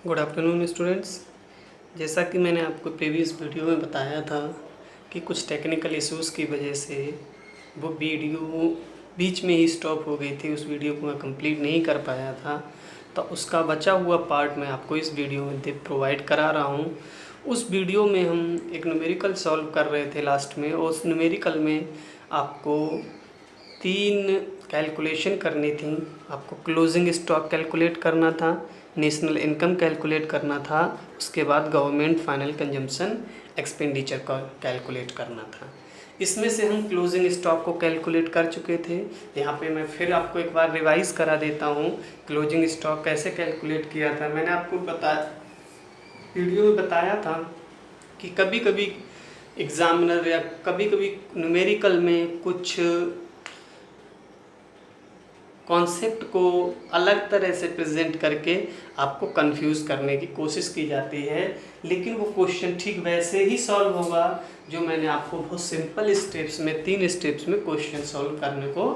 Good afternoon students. जैसा कि मैंने आपको प्रीवियस वीडियो में बताया था कि कुछ टेक्निकल इश्यूज़ की वजह से वो वीडियो बीच में ही स्टॉप हो गई थी। उस वीडियो को मैं कंप्लीट नहीं कर पाया था, तो उसका बचा हुआ पार्ट मैं आपको इस वीडियो में प्रोवाइड करा रहा हूँ। उस वीडियो में हम एक न्यूमेरिकल सॉल्व कर रहे थे लास्ट में, और उस न्यूमेरिकल में आपको 3 कैलकुलेशन करनी थी। आपको क्लोजिंग स्टॉक कैलकुलेट करना था, नेशनल इनकम कैलकुलेट करना था, उसके बाद गवर्नमेंट फाइनल कंजम्पशन एक्सपेंडिचर का कैलकुलेट करना था। इसमें से हम क्लोजिंग स्टॉक को कैलकुलेट कर चुके थे। यहाँ पे मैं फिर आपको एक बार रिवाइज करा देता हूँ क्लोजिंग स्टॉक कैसे कैलकुलेट किया था। मैंने आपको वीडियो में बताया था कि कभी कभी एग्जामिनर या कभी कभी न्यूमेरिकल में कुछ कॉन्सेप्ट को अलग तरह से प्रेजेंट करके आपको कंफ्यूज करने की कोशिश की जाती है, लेकिन वो क्वेश्चन ठीक वैसे ही सॉल्व होगा जो मैंने आपको बहुत सिंपल स्टेप्स में 3 स्टेप्स में क्वेश्चन सॉल्व करने को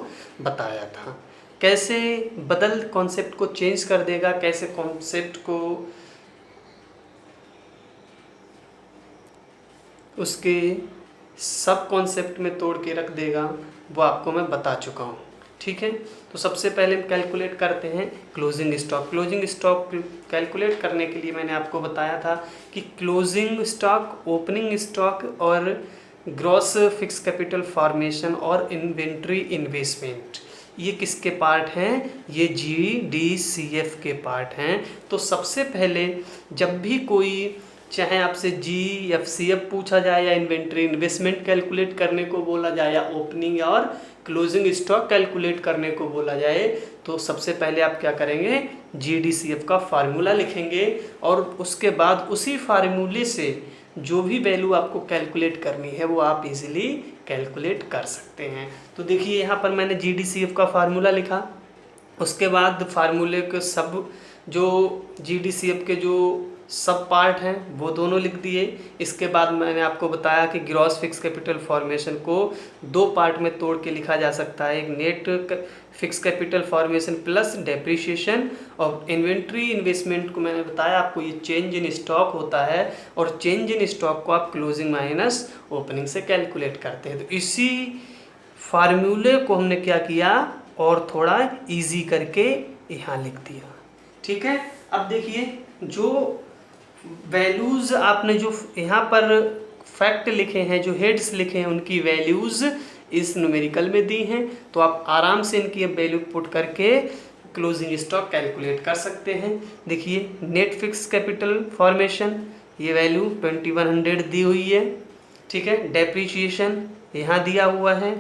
बताया था। कैसे बदल कॉन्सेप्ट को चेंज कर देगा, कैसे कॉन्सेप्ट को उसके सब कॉन्सेप्ट में तोड़ के रख देगा, वो आपको मैं बता चुका हूँ। ठीक है, तो सबसे पहले हम कैलकुलेट करते हैं closing stock. Closing stock calculate करने के लिए मैंने आपको बताया था कि क्लोजिंग स्टॉक, ओपनिंग स्टॉक और ग्रॉस फिक्स कैपिटल फॉर्मेशन और इन्वेंट्री इन्वेस्टमेंट, ये किसके पार्ट हैं? ये GDCF के पार्ट हैं। तो सबसे पहले जब भी कोई चाहे आपसे GFCF पूछा जाए या इन्वेंट्री इन्वेस्टमेंट कैलकुलेट करने को बोला जाए या ओपनिंग और क्लोजिंग स्टॉक कैलकुलेट करने को बोला जाए, तो सबसे पहले आप क्या करेंगे? GDCF का फार्मूला लिखेंगे और उसके बाद उसी फार्मूले से जो भी वैल्यू आपको कैलकुलेट करनी है वो आप इजीली कैलकुलेट कर सकते हैं। तो देखिए यहाँ पर मैंने GDCF का फार्मूला लिखा, उसके बाद फार्मूले के सब जो GDCF के जो सब पार्ट हैं वो दोनों लिख दिए। इसके बाद मैंने आपको बताया कि ग्रॉस फिक्स कैपिटल फॉर्मेशन को 2 पार्ट में तोड़ के लिखा जा सकता है, एक net fix capital formation plus depreciation, और इन्वेंट्री इन्वेस्टमेंट को मैंने बताया आपको ये चेंज इन स्टॉक होता है, और चेंज इन स्टॉक को आप क्लोजिंग माइनस ओपनिंग से कैलकुलेट करते हैं। तो इसी फार्मूले को हमने क्या किया और थोड़ा ईजी करके यहाँ लिख दिया। ठीक है, अब देखिए जो वैल्यूज़ आपने जो यहाँ पर फैक्ट लिखे हैं, जो हेड्स लिखे हैं, उनकी वैल्यूज़ इस न्यूमेरिकल में दी हैं, तो आप आराम से इनकी वैल्यू पुट करके क्लोजिंग स्टॉक कैलकुलेट कर सकते हैं। देखिए नेट फिक्स कैपिटल फॉर्मेशन ये वैल्यू 2100 दी हुई है। ठीक है, डेप्रीशिएशन यहाँ दिया हुआ है।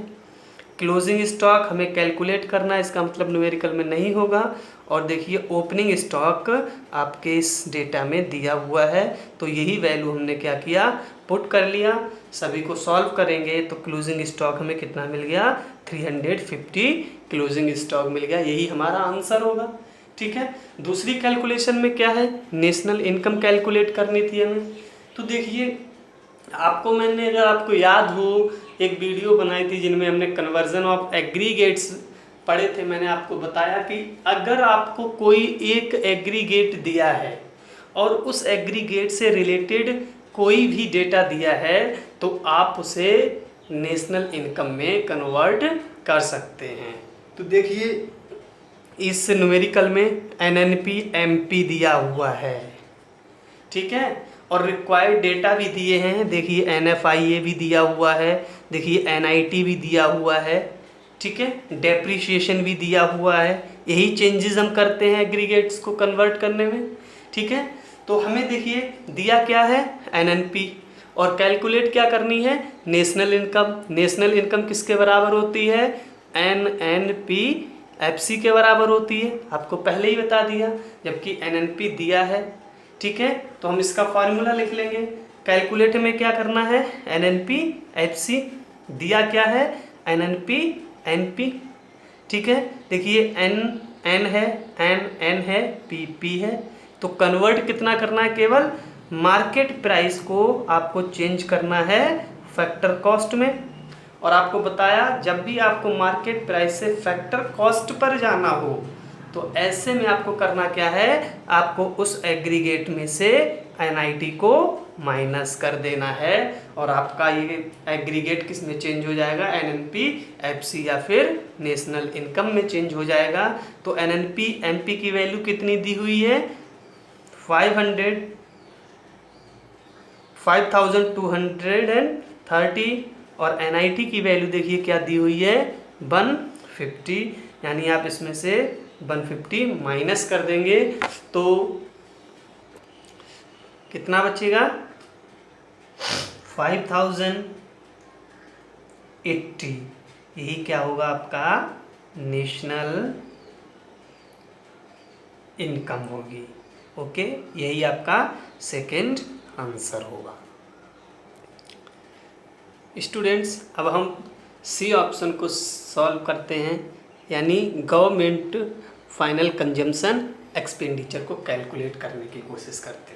क्लोजिंग स्टॉक हमें कैलकुलेट करना है, इसका मतलब न्यूमेरिकल में नहीं होगा। और देखिए ओपनिंग स्टॉक आपके इस डेटा में दिया हुआ है, तो यही वैल्यू हमने क्या किया? पुट कर लिया। सभी को सॉल्व करेंगे तो क्लोजिंग स्टॉक हमें कितना मिल गया? 350 क्लोजिंग स्टॉक मिल गया, यही हमारा आंसर होगा। ठीक है, दूसरी कैलकुलेशन में क्या है? नेशनल इनकम कैलकुलेट करनी थी हमें। तो देखिए आपको मैंने, अगर आपको याद हो, एक वीडियो बनाई थी जिनमें हमने कन्वर्जन ऑफ एग्रीगेट्स पढ़े थे। मैंने आपको बताया कि अगर आपको कोई एक एग्रीगेट दिया है और उस एग्रीगेट से रिलेटेड कोई भी डेटा दिया है तो आप उसे नेशनल इनकम में कन्वर्ट कर सकते हैं। तो देखिए इस न्यूमेरिकल में NNP MP दिया हुआ है। ठीक है, और रिक्वायर्ड डेटा भी दिए हैं। देखिए NFIA भी दिया हुआ है, देखिए NIT भी दिया हुआ है। ठीक है, डेप्रीशिएशन भी दिया हुआ है। यही चेंजेस हम करते हैं एग्रीगेट्स को कन्वर्ट करने में। ठीक है, तो हमें देखिए दिया क्या है? NNP, और कैलकुलेट क्या करनी है? National income. नेशनल इनकम किसके बराबर होती है? NNP FC के बराबर होती है, आपको पहले ही बता दिया, जबकि NNP दिया है। ठीक है, तो हम इसका फार्मूला लिख लेंगे। कैलकुलेट में क्या करना है? NNP FC दिया क्या है? NNP NP। ठीक है, देखिए N है, N है, PP है, तो कन्वर्ट कितना करना है? केवल मार्केट प्राइस को आपको चेंज करना है फैक्टर कॉस्ट में। और आपको बताया जब भी आपको मार्केट प्राइस से फैक्टर कॉस्ट पर जाना हो तो ऐसे में आपको करना क्या है, आपको उस एग्रीगेट में से NIT को माइनस कर देना है और आपका ये एग्रीगेट किस में चेंज हो जाएगा, NNP FC या फिर नेशनल इनकम में चेंज हो जाएगा। तो NNP MP की वैल्यू कितनी दी हुई है, 5230 और NIT की वैल्यू देखिए क्या दी हुई है, 150। यानी आप इसमें से 150 माइनस कर देंगे तो कितना बचेगा, 5080। यही क्या होगा आपका नेशनल इनकम होगी। ओके, यही आपका सेकंड आंसर होगा। स्टूडेंट्स, अब हम सी ऑप्शन को सॉल्व करते हैं, यानी गवर्नमेंट फाइनल कंजम्पशन एक्सपेंडिचर को कैलकुलेट करने की कोशिश करते हैं।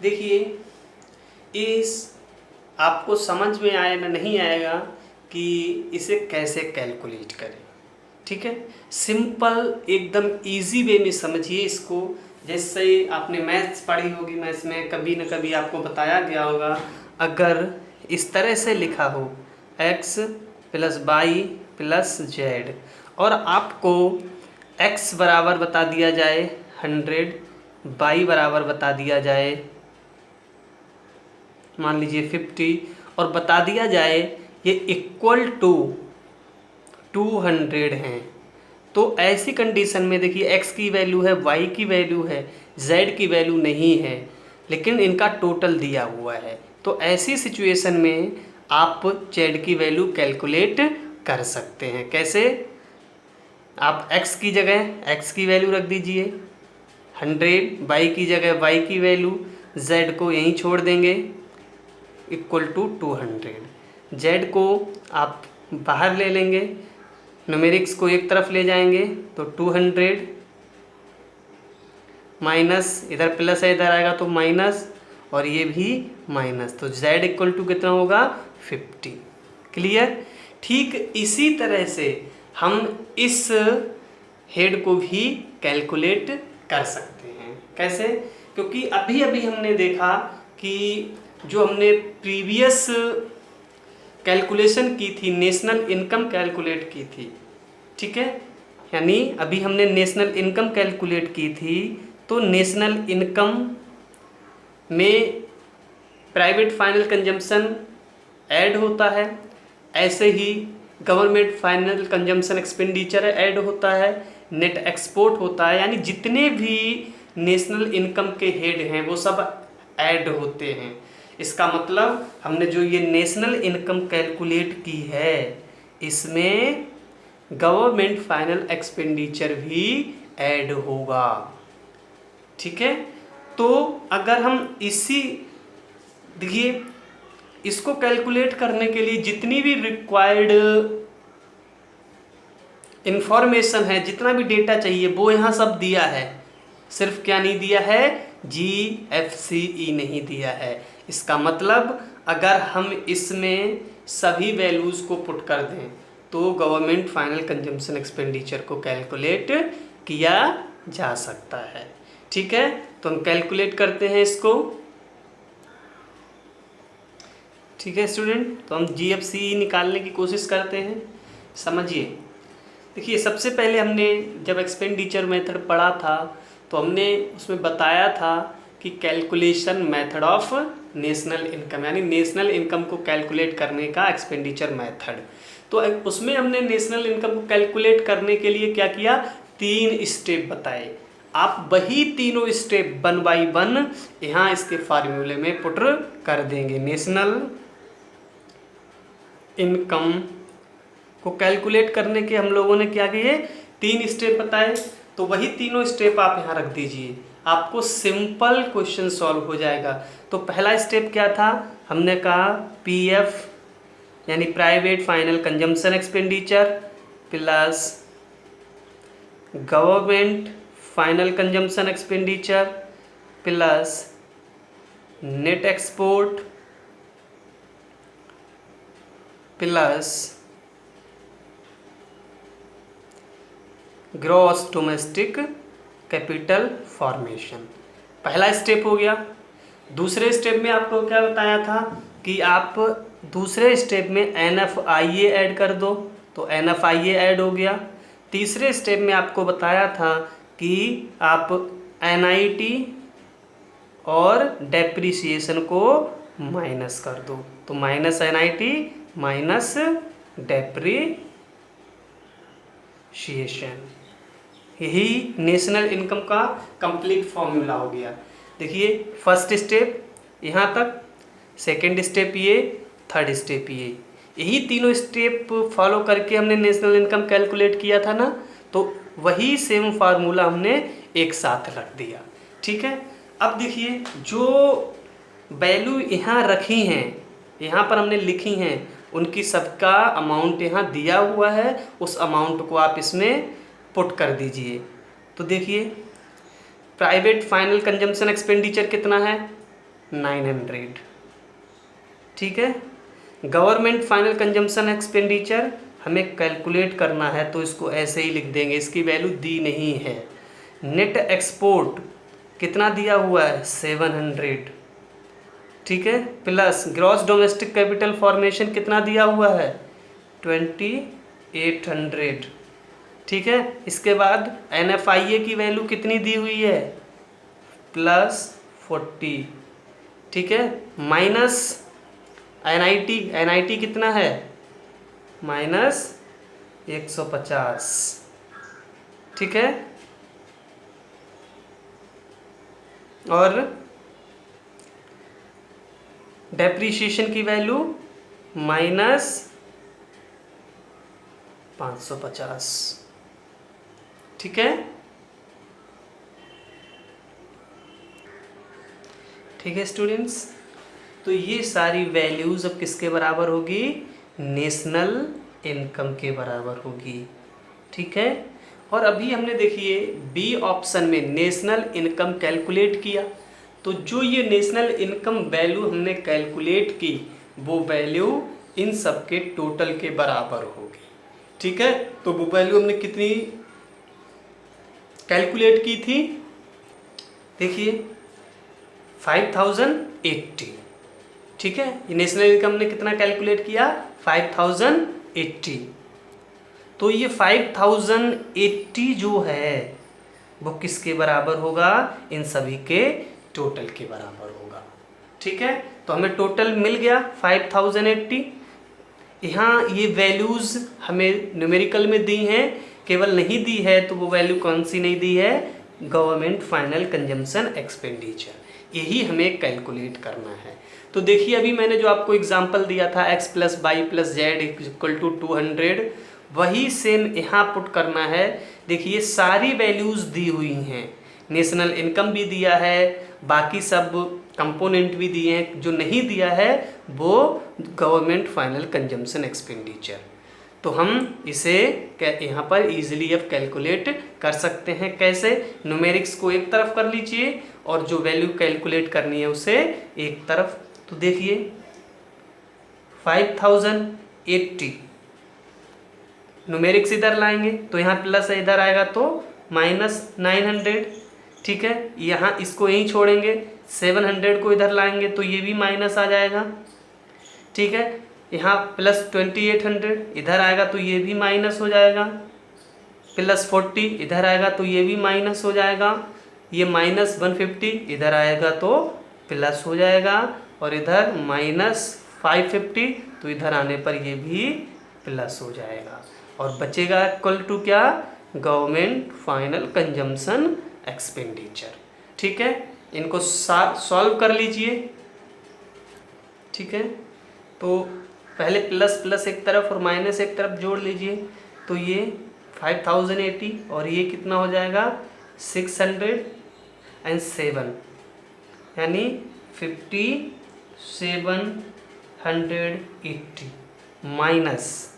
देखिए, इस आपको समझ में आए ना नहीं आएगा कि इसे कैसे कैलकुलेट करें। ठीक है, सिंपल एकदम इजी वे में समझिए इसको। जैसे आपने मैथ्स पढ़ी होगी, मैथ्स में कभी न कभी आपको बताया गया होगा, अगर इस तरह से लिखा हो x + y + z और आपको x बराबर बता दिया जाए 100, y बराबर बता दिया जाए मान लीजिए 50 और बता दिया जाए ये इक्वल टू 200 हैं, तो ऐसी कंडीशन में देखिए x की वैल्यू है, y की वैल्यू है, z की वैल्यू नहीं है, लेकिन इनका टोटल दिया हुआ है। तो ऐसी सिचुएशन में आप z की वैल्यू कैलकुलेट कर सकते हैं। कैसे, आप x की जगह x की वैल्यू रख दीजिए 100, y की जगह y की वैल्यू, z को यहीं छोड़ देंगे इक्वल टू 200। z को आप बाहर ले लेंगे, न्यूमेरिक्स को एक तरफ ले जाएंगे तो 200 माइनस, इधर प्लस है इधर आएगा तो माइनस, और ये भी माइनस, तो z इक्वल टू कितना होगा 50। क्लियर। ठीक इसी तरह से हम इस हेड को भी कैलकुलेट कर सकते हैं। कैसे, क्योंकि अभी अभी हमने देखा कि जो हमने प्रीवियस कैलकुलेशन की थी, नेशनल इनकम कैलकुलेट की थी। ठीक है, यानी अभी हमने नेशनल इनकम कैलकुलेट की थी, तो नेशनल इनकम में प्राइवेट फाइनल कंजम्पशन ऐड होता है, ऐसे ही government final consumption expenditure add होता है, नेट एक्सपोर्ट होता है, यानी जितने भी नेशनल इनकम के हेड हैं वो सब ऐड होते हैं। इसका मतलब हमने जो ये नेशनल इनकम कैलकुलेट की है, इसमें गवर्नमेंट फाइनल एक्सपेंडिचर भी ऐड होगा। ठीक है, तो अगर हम इसी देखिए इसको कैलकुलेट करने के लिए जितनी भी रिक्वायर्ड इंफॉर्मेशन है, जितना भी डेटा चाहिए वो यहाँ सब दिया है, सिर्फ क्या नहीं दिया है, GFCE नहीं दिया है। इसका मतलब अगर हम इसमें सभी वैल्यूज़ को पुट कर दें तो गवर्नमेंट फाइनल कंजम्पशन एक्सपेंडिचर को कैलकुलेट किया जा सकता है। ठीक है, तो हम कैलकुलेट करते हैं इसको। ठीक है स्टूडेंट, तो हम GFCE निकालने की कोशिश करते हैं। समझिए, देखिए सबसे पहले हमने जब एक्सपेंडिचर मेथड पढ़ा था तो हमने उसमें बताया था कि calculation method of national income, यानी नेशनल इनकम को कैलकुलेट करने का एक्सपेंडिचर मेथड। तो उसमें हमने नेशनल इनकम को कैलकुलेट करने के लिए क्या किया, 3 स्टेप बताए। आप वही तीनों स्टेप 1 बाई 1 यहाँ इसके फार्मूले में पुट कर देंगे। नेशनल इनकम को कैलकुलेट करने के हम लोगों ने क्या किए, 3 स्टेप बताए, तो वही तीनों स्टेप आप यहाँ रख दीजिए, आपको सिंपल क्वेश्चन सॉल्व हो जाएगा। तो पहला स्टेप क्या था, हमने कहा PF यानी private final consumption expenditure plus government final consumption expenditure plus net export plus gross domestic capital formation. पहला स्टेप हो गया। दूसरे स्टेप में आपको क्या बताया था कि आप दूसरे स्टेप में NFIA ऐड कर दो, तो NFIA ऐड हो गया। तीसरे स्टेप में आपको बताया था कि आप NIT और डेप्रिसिएशन को माइनस कर दो, तो माइनस NIT माइनस डेप्रिसिएशन। यही नेशनल इनकम का कंप्लीट फॉर्मूला हो गया। देखिए फर्स्ट स्टेप यहाँ तक, सेकंड स्टेप ये, थर्ड स्टेप ये, यही तीनों स्टेप फॉलो करके हमने नेशनल इनकम कैलकुलेट किया था ना, तो वही सेम फार्मूला हमने एक साथ रख दिया। ठीक है, अब देखिए जो वैल्यू यहाँ रखी हैं, यहाँ पर हमने लिखी हैं, उनकी सबका अमाउंट यहाँ दिया हुआ है, उस अमाउंट को आप इसमें पुट कर दीजिए। तो देखिए प्राइवेट फाइनल कंजम्पशन एक्सपेंडिचर कितना है 900। ठीक है, गवर्नमेंट फाइनल कंजम्पशन एक्सपेंडिचर हमें कैलकुलेट करना है, तो इसको ऐसे ही लिख देंगे, इसकी वैल्यू दी नहीं है। नेट एक्सपोर्ट कितना दिया हुआ है 700। ठीक है, plus gross domestic capital formation कितना दिया हुआ है 2800। ठीक है, इसके बाद NFIA की वैल्यू कितनी दी हुई है +40। ठीक है, माइनस NIT कितना है -150। ठीक है, और डेप्रीशिएशन की वैल्यू -550। ठीक है, ठीक है स्टूडेंट्स, तो ये सारी वैल्यूज़ अब किसके बराबर होगी नेशनल इनकम के बराबर होगी। ठीक है, और अभी हमने देखिए बी ऑप्शन में नेशनल इनकम कैलकुलेट किया, तो जो ये नेशनल इनकम वैल्यू हमने कैलकुलेट की वो वैल्यू इन सब के टोटल के बराबर होगी। ठीक है, तो वो वैल्यू हमने कितनी कैलकुलेट की थी, देखिए 5080। ठीक है, ये नेशनल इनकम ने कितना कैलकुलेट किया 5080। तो ये 5080 जो है वो किसके बराबर होगा इन सभी के टोटल के बराबर होगा। ठीक है, तो हमें टोटल मिल गया 5080। यहाँ ये वैल्यूज़ हमें न्यूमेरिकल में दी हैं, केवल नहीं दी है तो वो वैल्यू कौन सी नहीं दी है गवर्नमेंट फाइनल कंजम्पशन एक्सपेंडिचर, यही हमें कैलकुलेट करना है। तो देखिए अभी मैंने जो आपको एग्जांपल दिया था x + y + z = 200, वही सेम यहाँ पुट करना है। देखिए सारी वैल्यूज़ दी हुई हैं, नेशनल इनकम भी दिया है, बाकी सब कंपोनेंट भी दिए हैं, जो नहीं दिया है वो गवर्नमेंट फाइनल कंजम्पशन एक्सपेंडिचर। तो हम इसे यहाँ पर इजीली अब कैलकुलेट कर सकते हैं। कैसे, न्यूमेरिक्स को एक तरफ कर लीजिए और जो वैल्यू कैलकुलेट करनी है उसे एक तरफ। तो देखिए 5080 न्यूमेरिक्स इधर लाएंगे तो यहाँ प्लस है, इधर आएगा तो -900। ठीक है, यहाँ इसको यहीं छोड़ेंगे, 700 को इधर लाएंगे तो ये भी माइनस आ जाएगा। ठीक है, यहाँ +2800 इधर आएगा तो ये भी माइनस हो जाएगा, +40 इधर आएगा तो ये भी माइनस हो जाएगा, ये -150 इधर आएगा तो प्लस हो जाएगा, और इधर -550 तो इधर आने पर ये भी प्लस हो जाएगा, और बचेगा इक्वल टू क्या गवर्नमेंट फाइनल कंजम्पशन एक्सपेंडिचर। ठीक है, इनको सॉल्व कर लीजिए। ठीक है, तो पहले प्लस प्लस एक तरफ और माइनस एक तरफ जोड़ लीजिए, तो ये 5080 और ये कितना हो जाएगा 607, यानी 5780 माइनस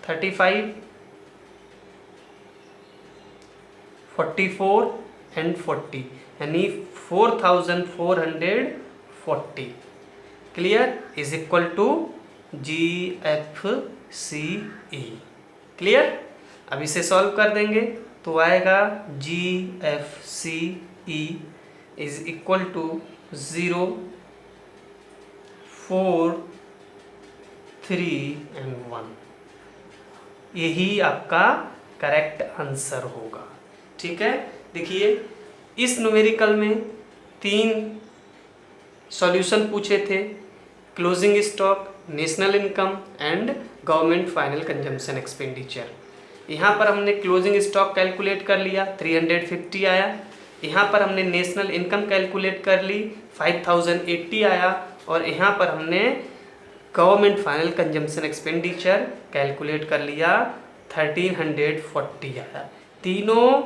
35, 44 एंड 40, यानी 4440 clear is equal to GFCE। Clear. अब इसे सॉल्व कर देंगे तो आएगा GFCE is equal to 0, 4, 3 and 1। यही आपका करेक्ट आंसर होगा। ठीक है, देखिए इस न्यूमेरिकल में 3 सॉल्यूशन पूछे थे, closing stock, national income and government final consumption expenditure. यहाँ पर हमने क्लोजिंग स्टॉक कैलकुलेट कर लिया, 350 आया। यहाँ पर हमने नेशनल इनकम कैलकुलेट कर ली, 5080 आया। और यहाँ पर हमने government final consumption expenditure calculate कर लिया, 1340 आया। तीनों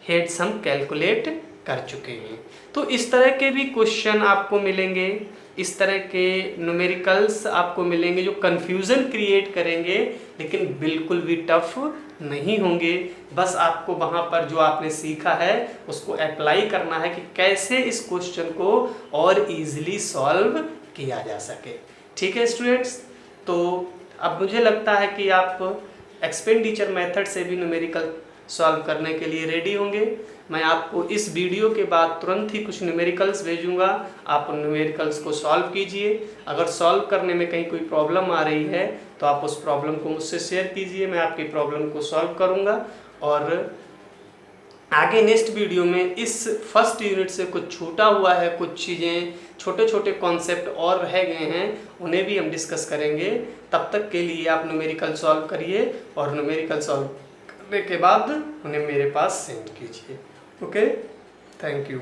हेड्स हम कैलकुलेट कर चुके हैं। तो इस तरह के भी क्वेश्चन आपको मिलेंगे, इस तरह के न्यूमेरिकल्स आपको मिलेंगे जो कन्फ्यूज़न क्रिएट करेंगे, लेकिन बिल्कुल भी टफ नहीं होंगे। बस आपको वहाँ पर जो आपने सीखा है उसको अप्लाई करना है कि कैसे इस क्वेश्चन को और इजीली सॉल्व किया जा सके। ठीक है स्टूडेंट्स, तो अब मुझे लगता है कि आप एक्सपेंडिचर मेथड से भी न्यूमेरिकल सॉल्व करने के लिए रेडी होंगे। मैं आपको इस वीडियो के बाद तुरंत ही कुछ न्यूमेरिकल्स भेजूंगा, आप उन न्यूमेरिकल्स को सॉल्व कीजिए। अगर सॉल्व करने में कहीं कोई प्रॉब्लम आ रही है तो आप उस प्रॉब्लम को मुझसे शेयर कीजिए, मैं आपकी प्रॉब्लम को सॉल्व करूंगा। और आगे नेक्स्ट वीडियो में इस फर्स्ट यूनिट से कुछ छूटा हुआ है, कुछ चीज़ें, छोटे छोटे कॉन्सेप्ट और रह गए हैं, उन्हें भी हम डिस्कस करेंगे। तब तक के लिए आप न्यूमेरिकल सॉल्व करिए और न्यूमेरिकल सॉल्व करने के बाद उन्हें मेरे पास सेंड कीजिए। Okay, thank you.